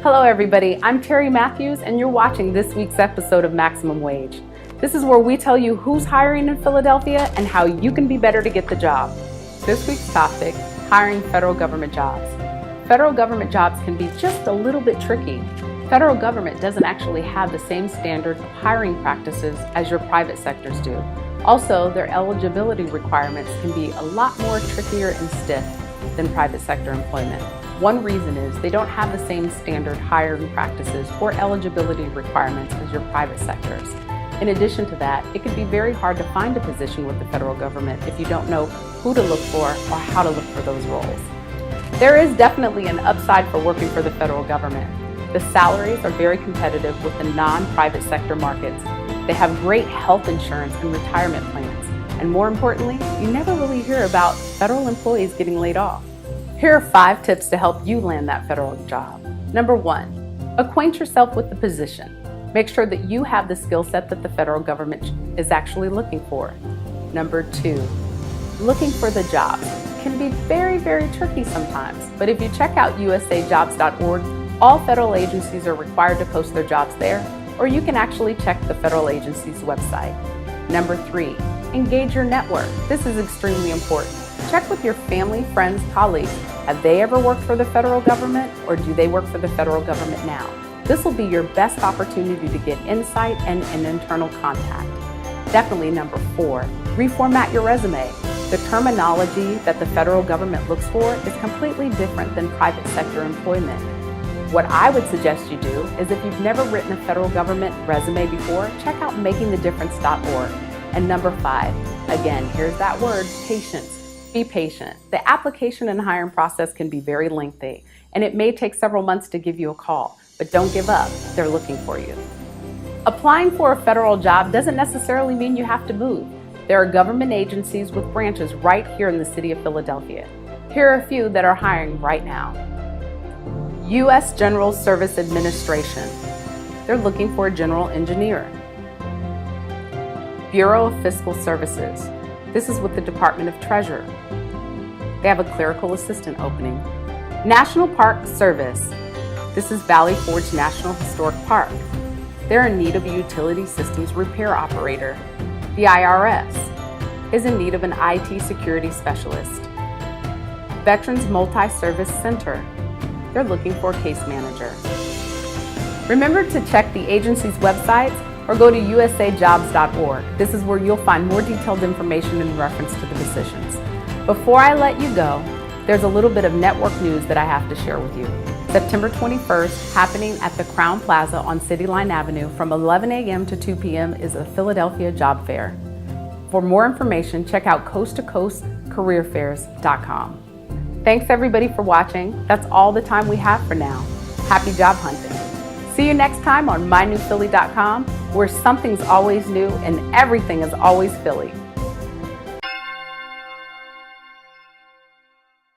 Hello everybody, I'm Terri Matthews and you're watching this week's episode of Maximum Wage. This is where we tell you who's hiring in Philadelphia and how you can be better to get the job. This week's topic, hiring federal government jobs. Federal government jobs can be just a little bit tricky. Federal government doesn't actually have the same standard of hiring practices as your private sectors do. Also, their eligibility requirements can be a lot more trickier and stiff than private sector employment. One reason is they don't have the same standard hiring practices or eligibility requirements as your private sectors. In addition to that, it can be very hard to find a position with the federal government if you don't know who to look for or how to look for those roles. There is definitely an upside for working for the federal government. The salaries are very competitive with the non-private sector markets. They have great health insurance and retirement plans. And more importantly, you never really hear about federal employees getting laid off. Here are 5 tips to help you land that federal job. Number 1, acquaint yourself with the position. Make sure that you have the skill set that the federal government is actually looking for. Number 2, looking for the job. It can be very, very tricky sometimes, but if you check out usajobs.org, all federal agencies are required to post their jobs there, or you can actually check the federal agency's website. Number 3, engage your network. This is extremely important. Check with your family, friends, colleagues. Have they ever worked for the federal government or do they work for the federal government now? This will be your best opportunity to get insight and an internal contact. Definitely number 4, reformat your resume. The terminology that the federal government looks for is completely different than private sector employment. What I would suggest you do is if you've never written a federal government resume before, check out makingthedifference.org. And number 5, again, here's that word, patience. Be patient. The application and hiring process can be very lengthy, and it may take several months to give you a call, but don't give up. They're looking for you. Applying for a federal job doesn't necessarily mean you have to move. There are government agencies with branches right here in the city of Philadelphia. Here are a few that are hiring right now. U.S. General Service Administration. They're looking for a general engineer. Bureau of Fiscal Services. This is with the Department of Treasury. They have a clerical assistant opening. National Park Service. This is Valley Forge National Historic Park. They're in need of a utility systems repair operator. The IRS is in need of an IT security specialist. Veterans Multi-Service Center. They're looking for a case manager. Remember to check the agency's websites or go to usajobs.org. This is where you'll find more detailed information in reference to the positions. Before I let you go, there's a little bit of network news that I have to share with you. September 21st, happening at the Crown Plaza on City Line Avenue from 11 a.m. to 2 p.m. is the Philadelphia Job Fair. For more information, check out coasttocoastcareerfairs.com. Thanks everybody for watching. That's all the time we have for now. Happy job hunting. See you next time on mynewphilly.com, where something's always new and everything is always Philly.